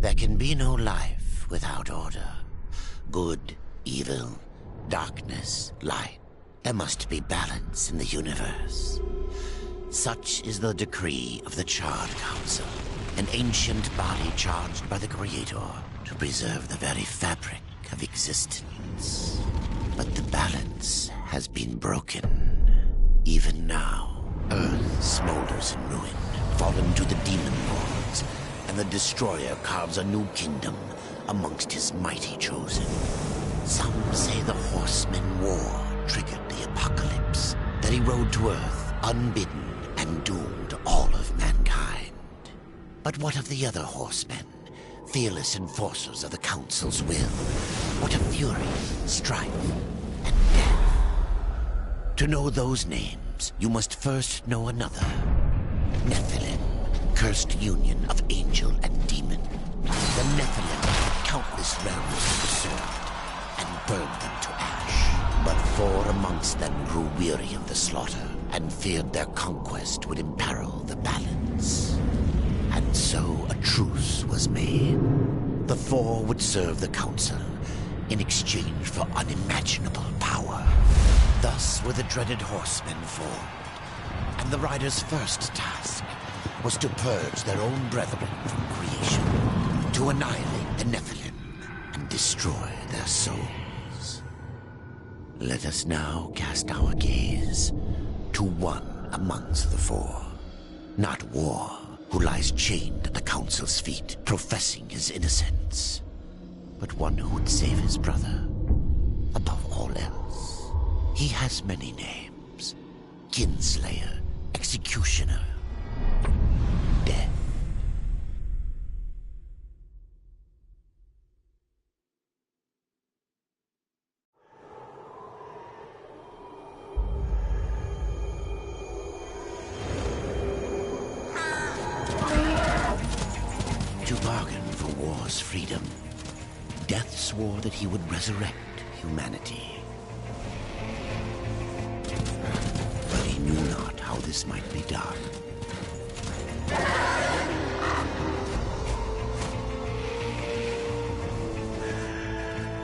There can be no life without order. Good, evil, darkness, light. There must be balance in the universe. Such is the decree of the Charred Council, an ancient body charged by the Creator to preserve the very fabric of existence. But the balance has been broken. Even now, Earth smolders in ruin, fallen to the demon lords, and the Destroyer carves a new kingdom amongst his mighty chosen. Some say the Horsemen War triggered the apocalypse, that he rode to Earth unbidden and doomed all of mankind. But what of the other Horsemen, fearless enforcers of the Council's will? What of fury, strife, and death? To know those names, you must first know another. Nephilim, cursed union of angel and demon. The Nephilim had countless realms to serve and burned them to ash. But 4 amongst them grew weary of the slaughter and feared their conquest would imperil the balance. And so a truce was made. The 4 would serve the Council in exchange for unimaginable power. Thus were the dreaded Horsemen formed, and the Riders' first task was to purge their own brethren from creation, to annihilate the Nephilim and destroy their souls. Let us now cast our gaze to one amongst the 4. Not War, who lies chained at the Council's feet, professing his innocence, but one who would save his brother above all else. He has many names: Kinslayer, Executioner, Death. To bargain for war's freedom, Death swore that he would resurrect humanity. But he knew not how this might be done.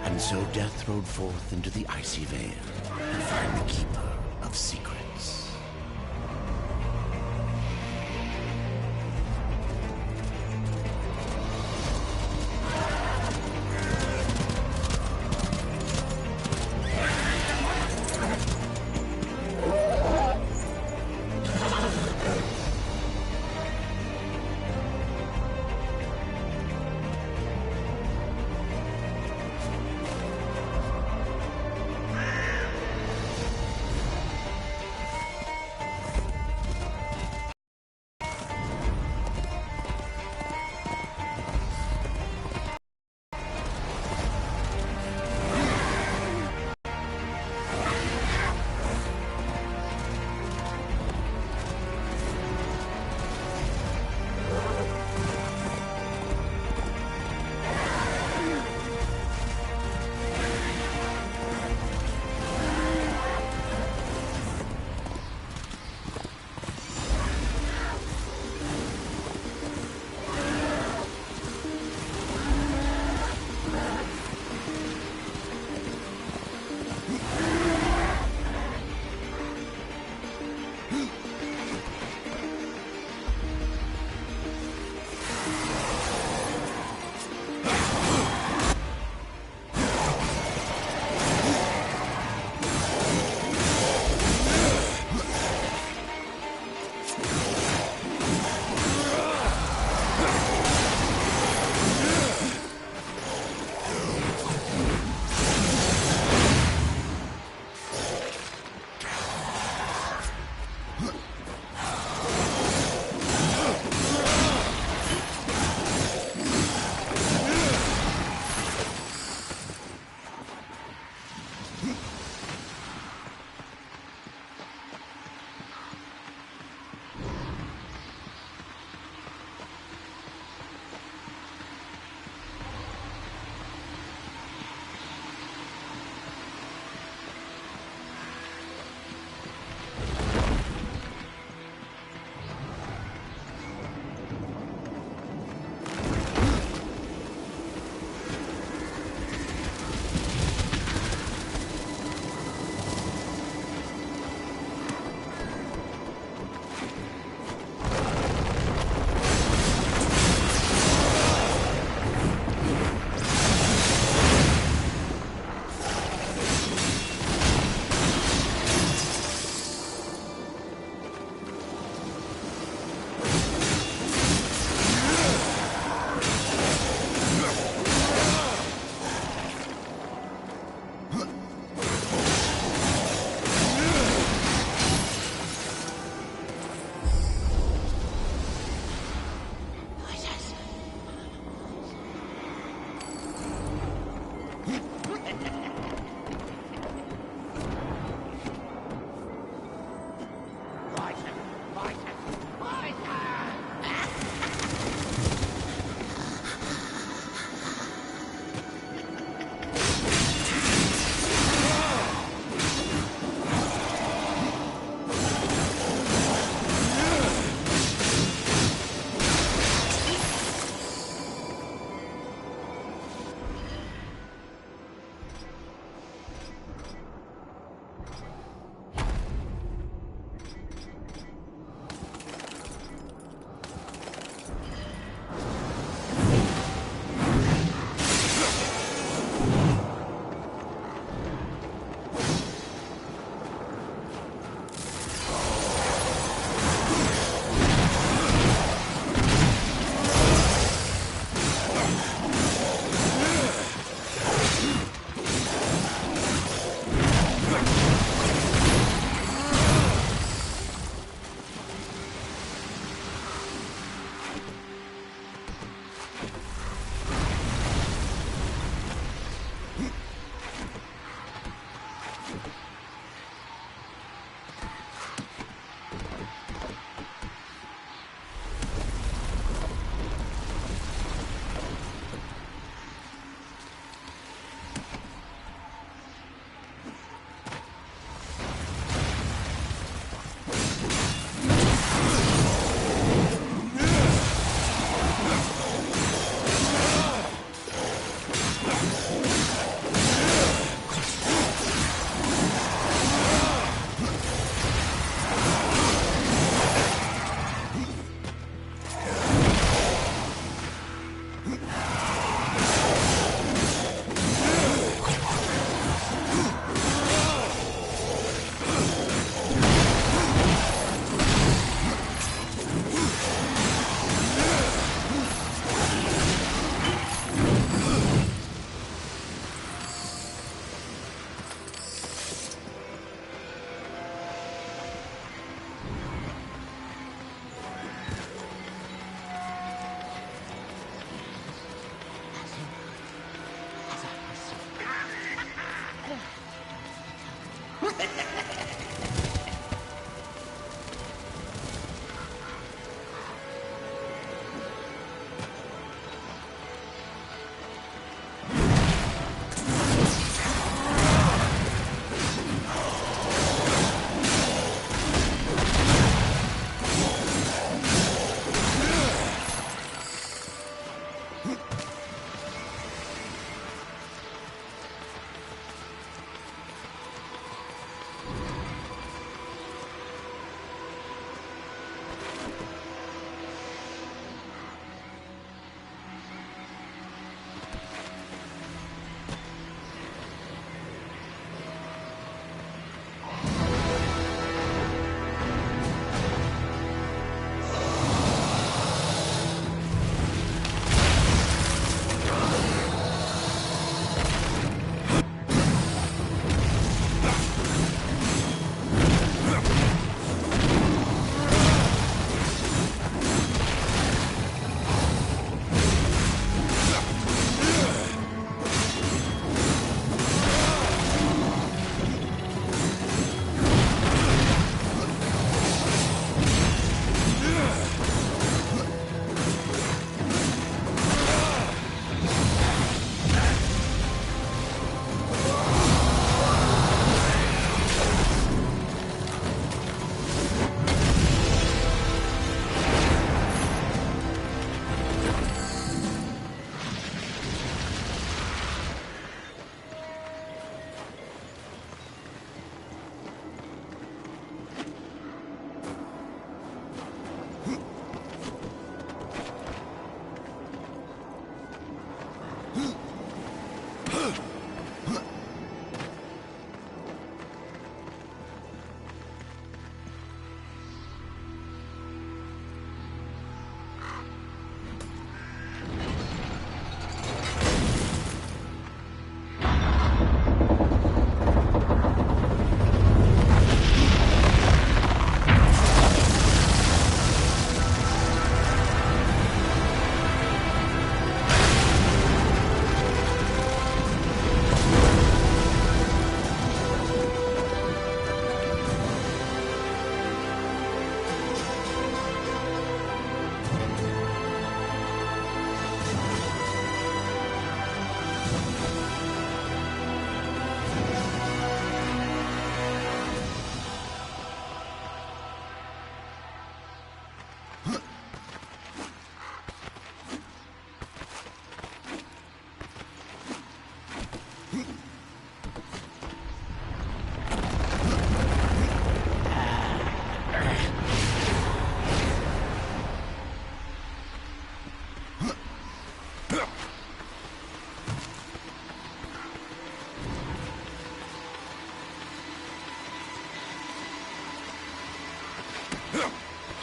And so Death rode forth into the icy veil to find the Keeper of Secrets.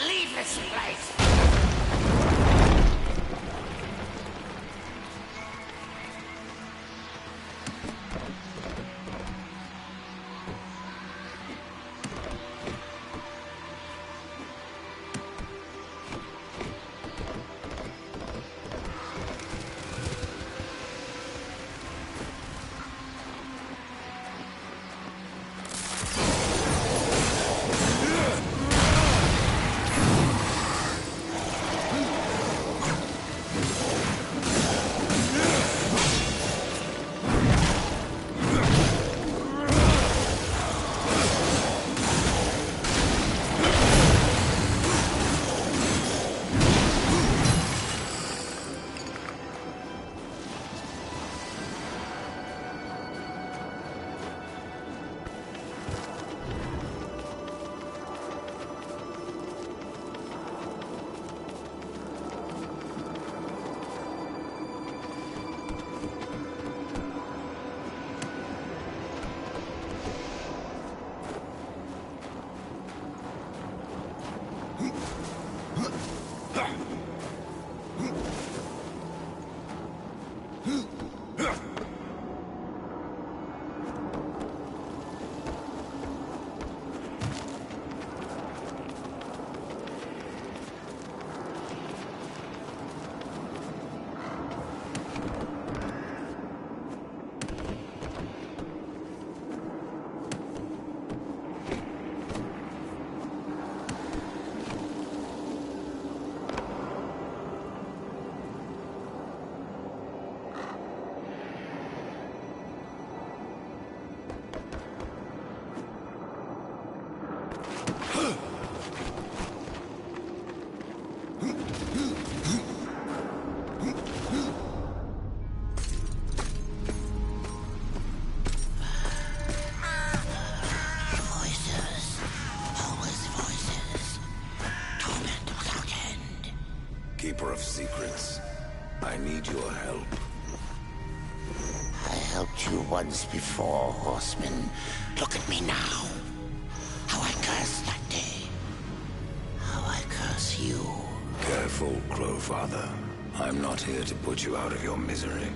Leave this place! I need your help. I helped you once before, Horseman. Look at me now. How I cursed that day. How I curse you. Careful, Crowfather. I'm not here to put you out of your misery.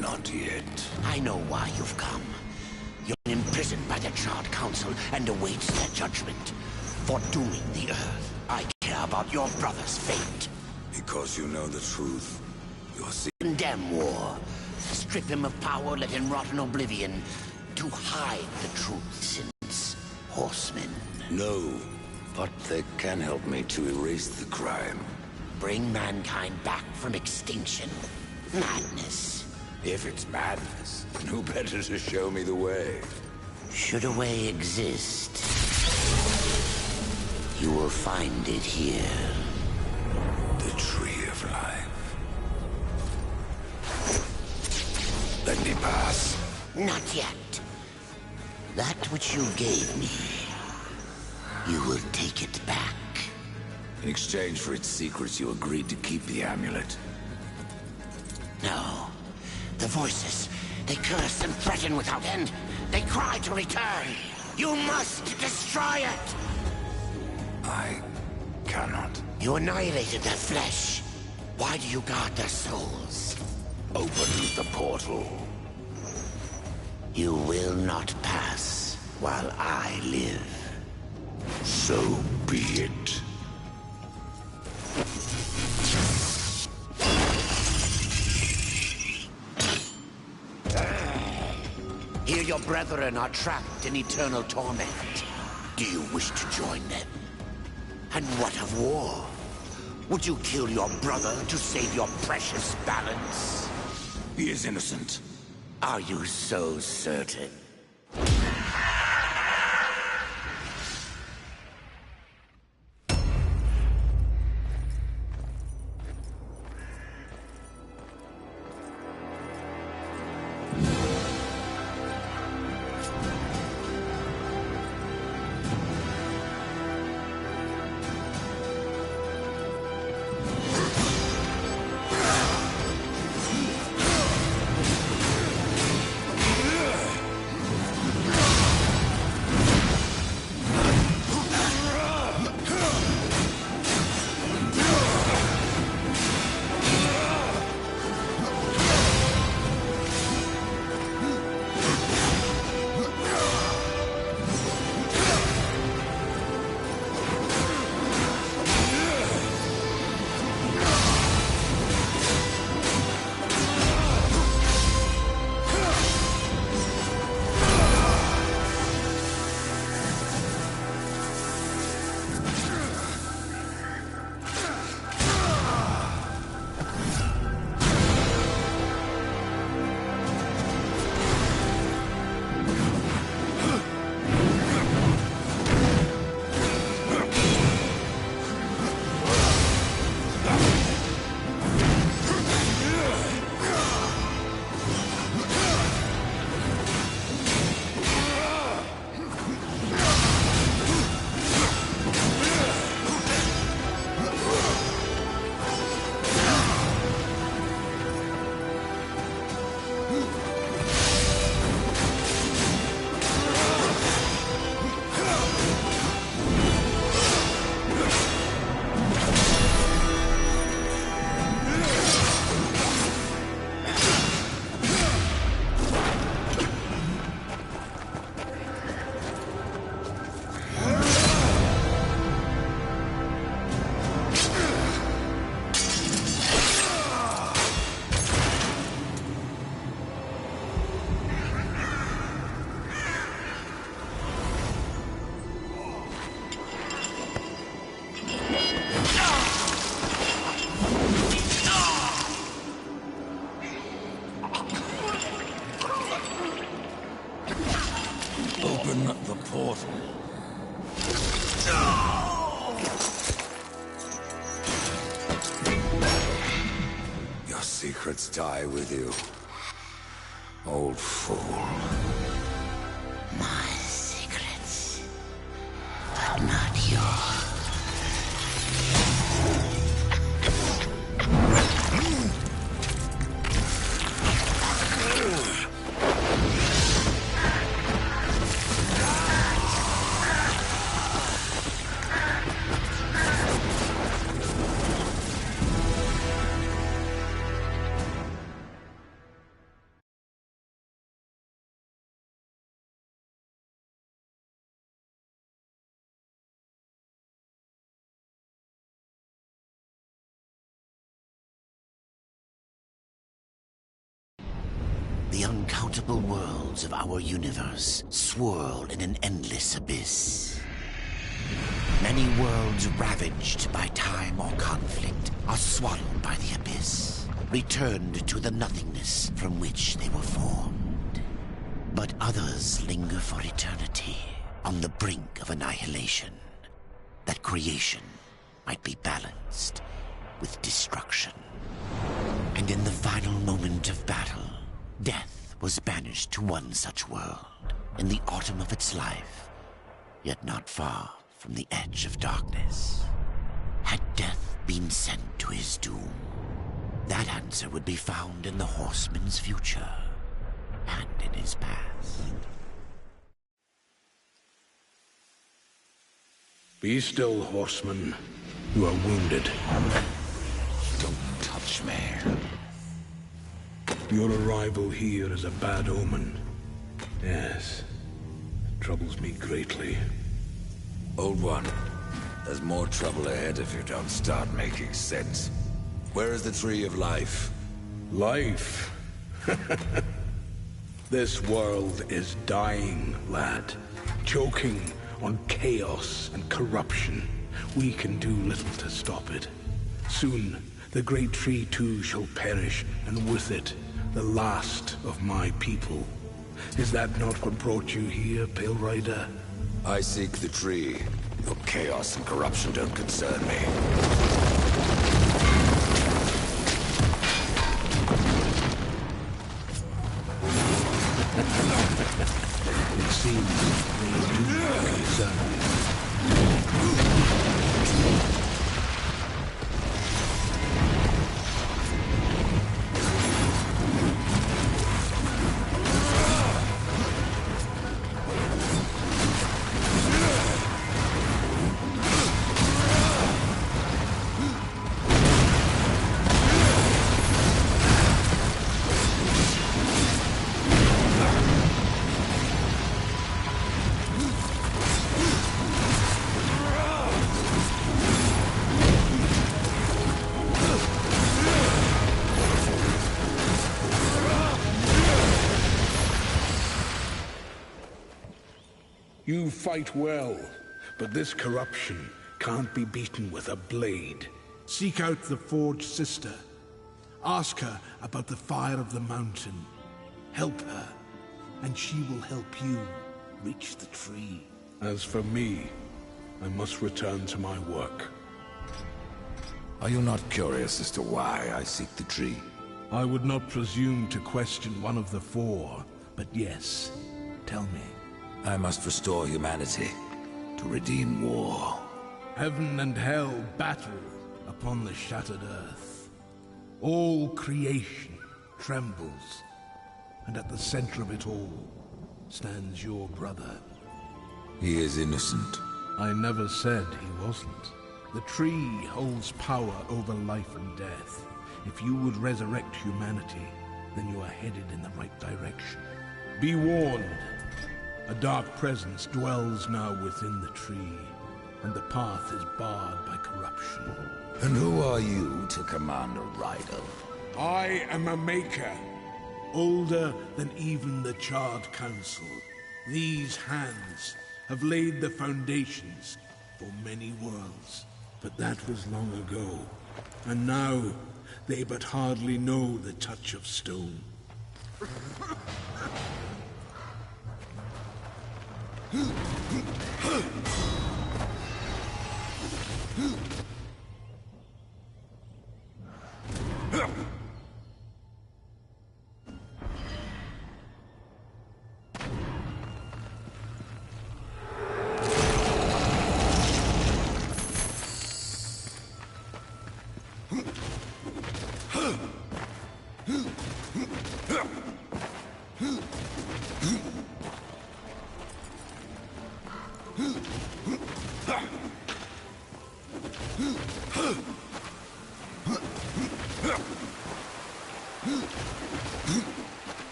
Not yet. I know why you've come. You're imprisoned by the Charred Council and awaits their judgment. For dooming the Earth. I care about your brother's fate. Because you know the truth. Condemn war. Strip him of power, let him rot in oblivion. To hide the truth since Horsemen. No, but they can help me to erase the crime. Bring mankind back from extinction. Madness. If it's madness, then who better to show me the way? Should a way exist, you will find it here. The Tree of Life. Let me pass. Not yet. That which you gave me, you will take it back. In exchange for its secrets, you agreed to keep the amulet. No. The voices, they curse and threaten without end. They cry to return. You must destroy it! I cannot. You annihilated their flesh. Why do you guard their souls? Open the portal. You will not pass while I live. So be it. Here your brethren are trapped in eternal torment. Do you wish to join them? And what of war? Would you kill your brother to save your precious balance? He is innocent. Are you so certain? Open the portal. Your secrets die with you, old fool. My secrets, but not yours. The uncountable worlds of our universe swirl in an endless abyss. Many worlds ravaged by time or conflict are swallowed by the abyss, returned to the nothingness from which they were formed. But others linger for eternity on the brink of annihilation, that creation might be balanced with destruction. And in the final moment of battle, death was banished to one such world in the autumn of its life, yet not far from the edge of darkness. Had death been sent to his doom? That answer would be found in the horseman's future and in his past. Be still, horseman. You are wounded. Don't touch me. Your arrival here is a bad omen. Yes. It troubles me greatly. Old one, there's more trouble ahead if you don't start making sense. Where is the Tree of Life? Life? This world is dying, lad. Choking on chaos and corruption. We can do little to stop it. Soon, the great tree too shall perish, and with it, the last of my people. Is that not what brought you here, Pale Rider? I seek the tree. Your chaos and corruption don't concern me. It seems they do concern you. You fight well, but this corruption can't be beaten with a blade. Seek out the Forge Sister. Ask her about the fire of the mountain. Help her, and she will help you reach the tree. As for me, I must return to my work. Are you not curious as to why I seek the tree? I would not presume to question one of the four, but yes, tell me. I must restore humanity, to redeem war. Heaven and hell battle upon the shattered earth. All creation trembles, and at the center of it all stands your brother. He is innocent. I never said he wasn't. The tree holds power over life and death. If you would resurrect humanity, then you are headed in the right direction. Be warned. A dark presence dwells now within the tree, and the path is barred by corruption. And who are you to command a rider? I am a maker, older than even the Charred Council. These hands have laid the foundations for many worlds, but that was long ago, and now they but hardly know the touch of stone.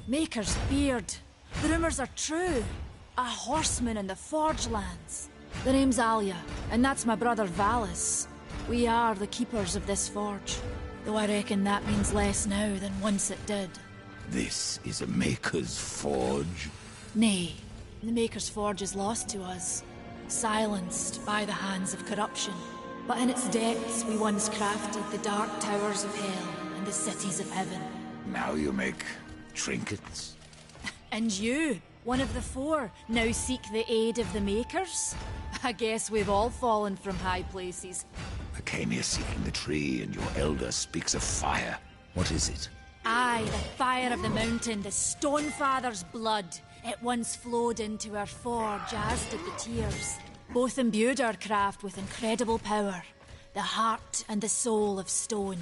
Maker's beard. The rumors are true. A horseman in the Forge lands. The name's Alia, and that's my brother Valis. We are the keepers of this forge. Though I reckon that means less now than once it did. This is a Maker's Forge? Nay, the Maker's Forge is lost to us. Silenced by the hands of corruption. But in its depths we once crafted the dark towers of hell and the cities of heaven. Now you make trinkets? And you, one of the four, now seek the aid of the Makers? I guess we've all fallen from high places. I came here seeking the tree, and your elder speaks of fire. What is it? Aye, the fire of the mountain, the Stonefather's blood. It once flowed into our forge, as did the tears. Both imbued our craft with incredible power. The heart and the soul of stone.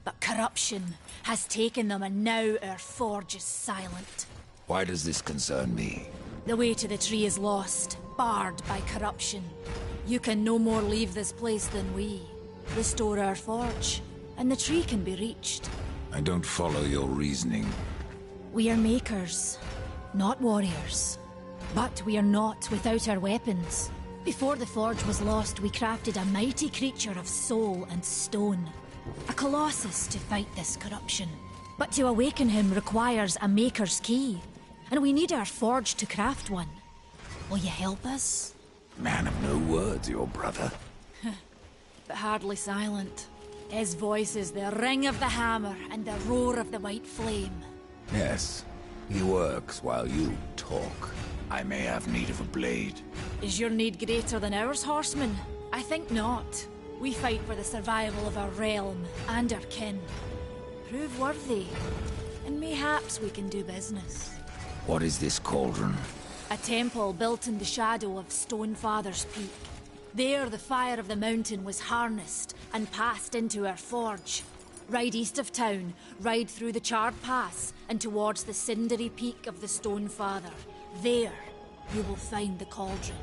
But corruption has taken them, and now our forge is silent. Why does this concern me? The way to the tree is lost, barred by corruption. You can no more leave this place than we. Restore our forge, and the tree can be reached. I don't follow your reasoning. We are makers, not warriors. But we are not without our weapons. Before the forge was lost, we crafted a mighty creature of soul and stone. A colossus to fight this corruption. But to awaken him requires a maker's key. And we need our forge to craft one. Will you help us? Man of no words, your brother. But hardly silent. His voice is the ring of the hammer and the roar of the white flame. Yes, he works while you talk. I may have need of a blade. Is your need greater than ours, horseman? I think not. We fight for the survival of our realm and our kin. Prove worthy, and mayhaps we can do business. What is this cauldron? A temple built in the shadow of Stonefather's Peak. There the fire of the mountain was harnessed and passed into our forge. Ride east of town, ride through the charred pass, and towards the cindery peak of the Stonefather. There, you will find the cauldron.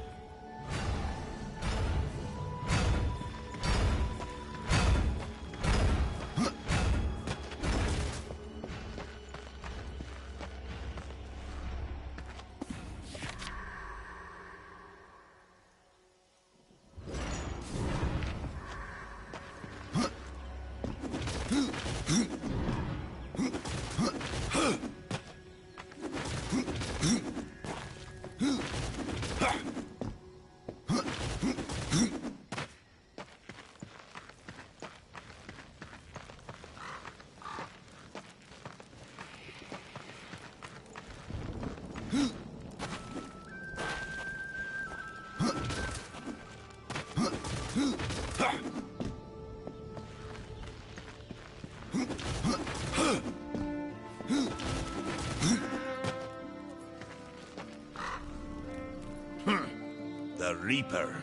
The Reaper.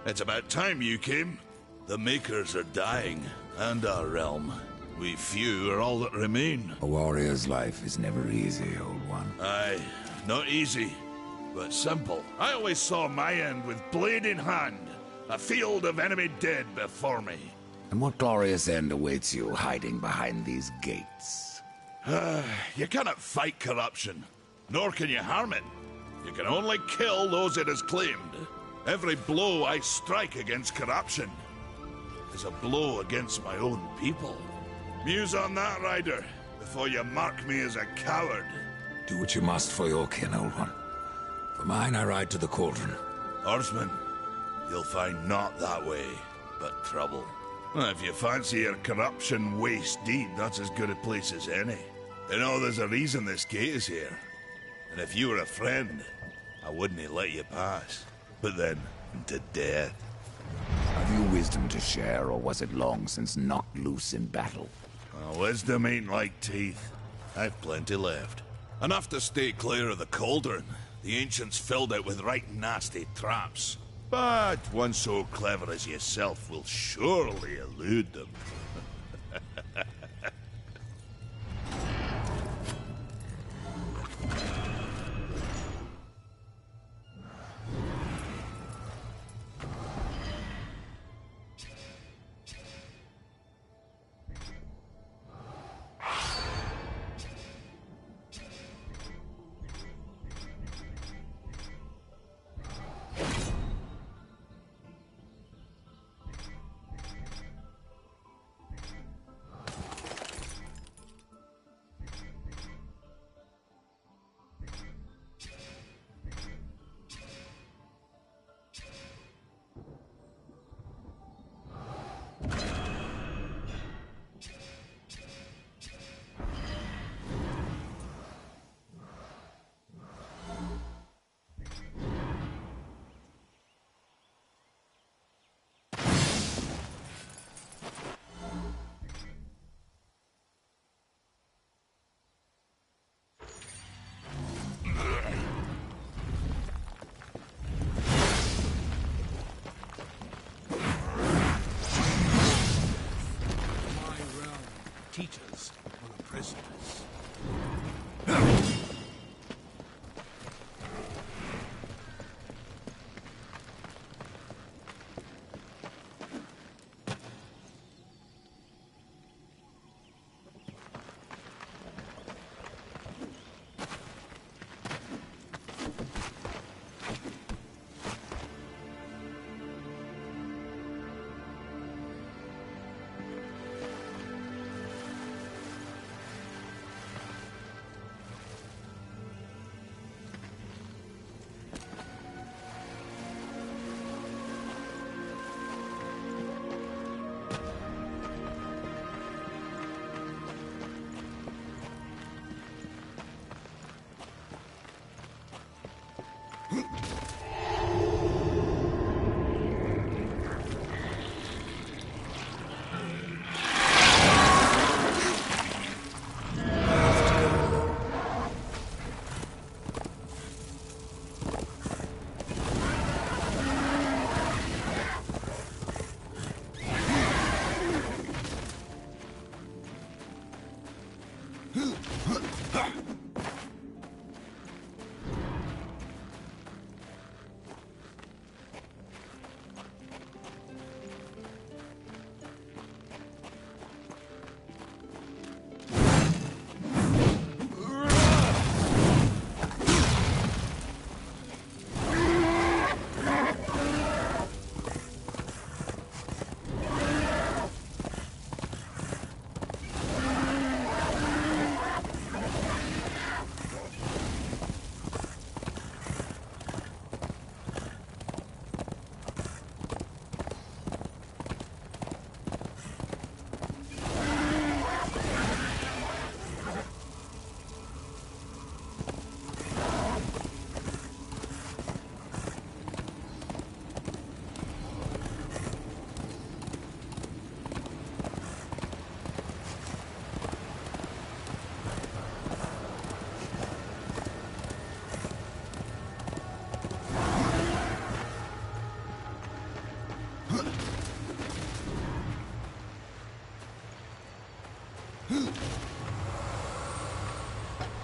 It's about time you came. The Makers are dying, and our realm. We few are all that remain. A warrior's life is never easy, old one. Aye, not easy, but simple. I always saw my end with blade in hand, a field of enemy dead before me. And what glorious end awaits you hiding behind these gates? You cannot fight corruption, nor can you harm it. You can only kill those it has claimed. Every blow I strike against corruption is a blow against my own people. Muse on that, Rider, before you mark me as a coward. Do what you must for your kin, old one. For mine, I ride to the cauldron. Horseman, you'll find not that way, but trouble. Well, if you fancy your corruption waist deep, that's as good a place as any. You know, there's a reason this gate is here. And if you were a friend, I wouldn't let you pass. But then, to death. Have you wisdom to share, or was it long since knocked loose in battle? Well, wisdom ain't like teeth. I've plenty left. Enough to stay clear of the cauldron. The ancients filled it with right nasty traps. But one so clever as yourself will surely elude them. Teachers or the prisoners.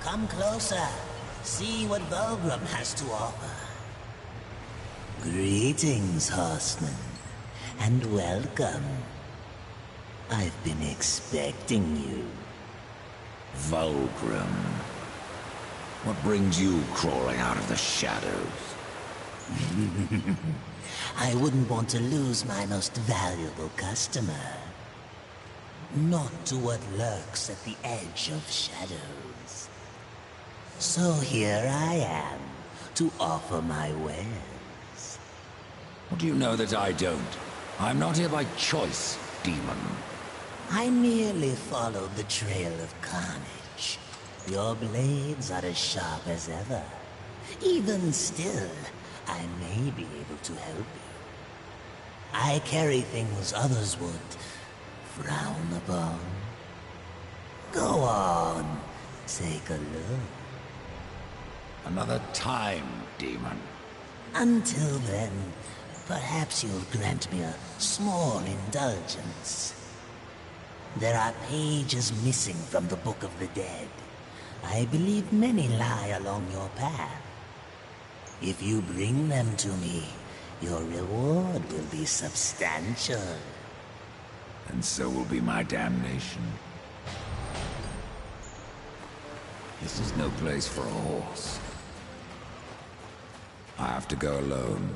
Come closer. See what Volgrim has to offer. Greetings, horseman, and welcome. I've been expecting you. Volgrim. What brings you crawling out of the shadows? I wouldn't want to lose my most valuable customer. Not to what lurks at the edge of shadows. So here I am, to offer my wares. What do you know that I don't? I'm not here by choice. demon? I merely followed the trail of carnage. Your blades are as sharp as ever. Even still, I may be able to help you. I carry things others would frown upon. Go on, take a look. Another time, demon. Until then, perhaps you'll grant me a small indulgence. There are pages missing from the Book of the Dead. I believe many lie along your path. If you bring them to me, your reward will be substantial. And so will be my damnation. This is no place for a horse. I have to go alone.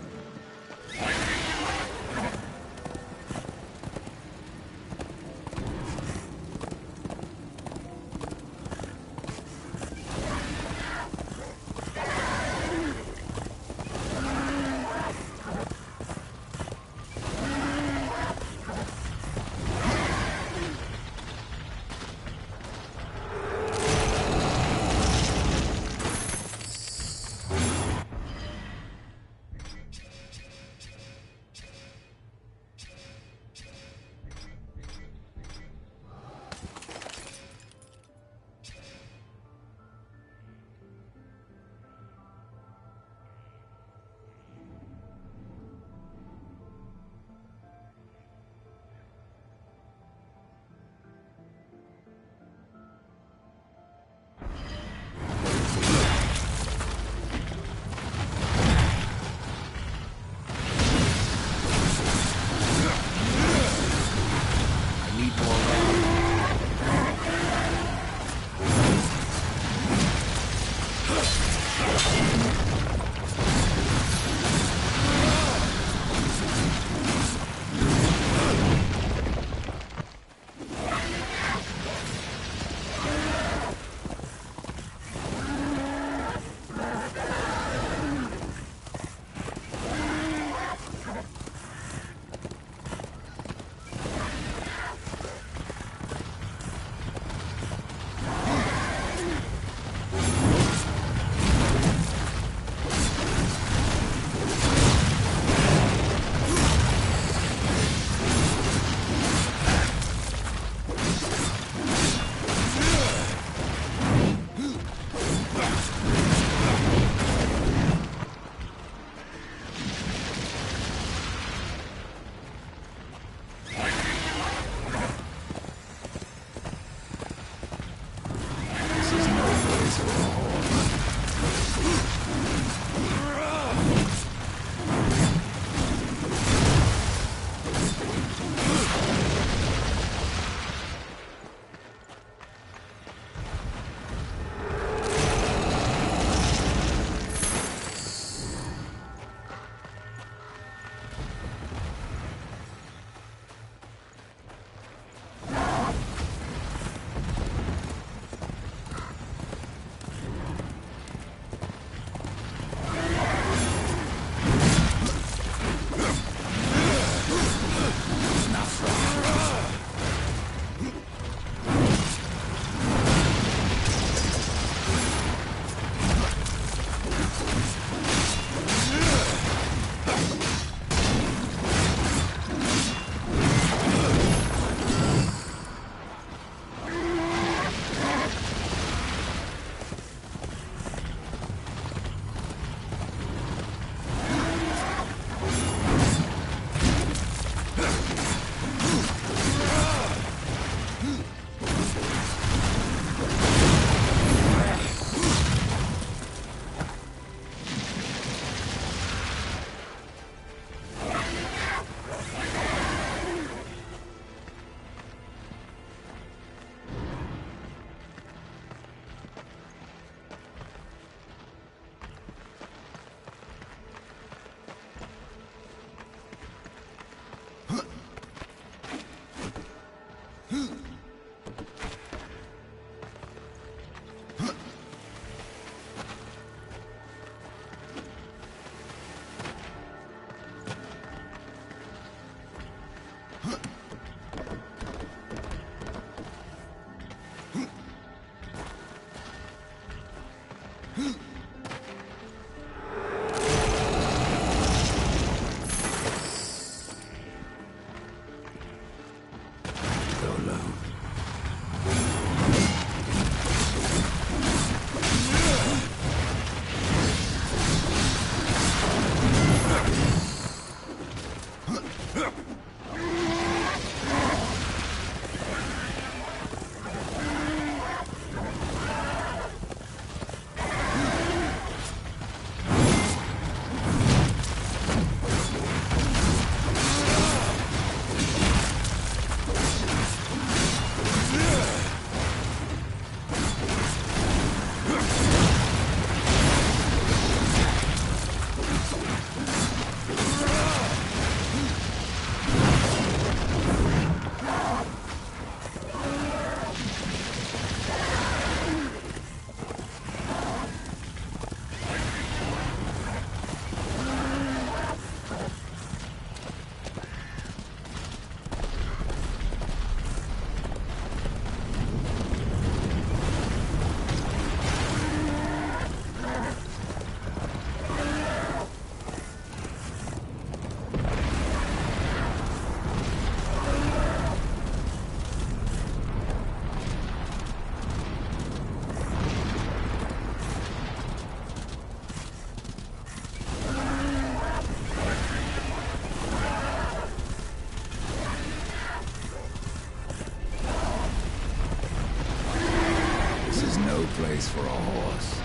no place for a horse.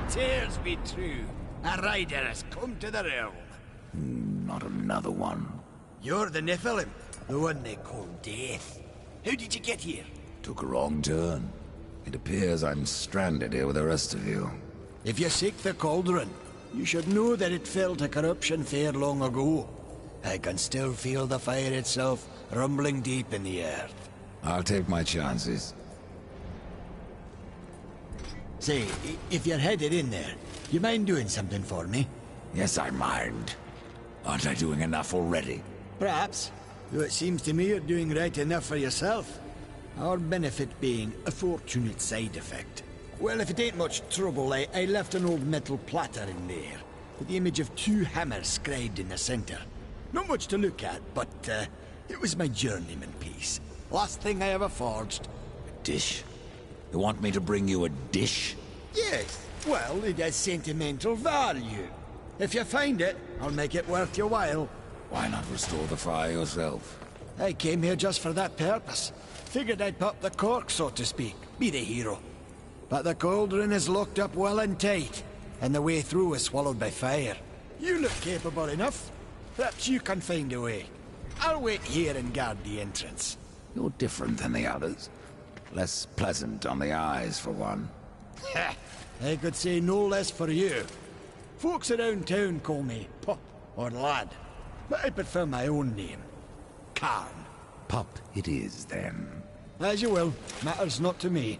Tears be true. A rider has come to the realm. Not another one. You're the Nephilim, the one they call Death. How did you get here? Took a wrong turn. It appears I'm stranded here with the rest of you. If you seek the cauldron, you should know that it fell to corruption fair long ago. I can still feel the fire itself rumbling deep in the earth. I'll take my chances. Say, if you're headed in there, you mind doing something for me? Yes, I mind. Aren't I doing enough already? Perhaps, though it seems to me you're doing right enough for yourself. Our benefit being a fortunate side effect. Well, if it ain't much trouble, I left an old metal platter in there, with the image of 2 hammers scribed in the center. Not much to look at, but it was my journeyman piece. Last thing I ever forged. A dish? You want me to bring you a dish? Yes, well, it has sentimental value. If you find it, I'll make it worth your while. Why not restore the fire yourself? I came here just for that purpose. Figured I'd pop the cork, so to speak, be the hero. But the cauldron is locked up well and tight, and the way through is swallowed by fire. You look capable enough. Perhaps you can find a way. I'll wait here and guard the entrance. You're different than the others. Less pleasant on the eyes, for one. I could say no less for you. Folks around town call me Pup or Lad, but I prefer my own name. Karn. Pup it is, then. As you will. Matters not to me.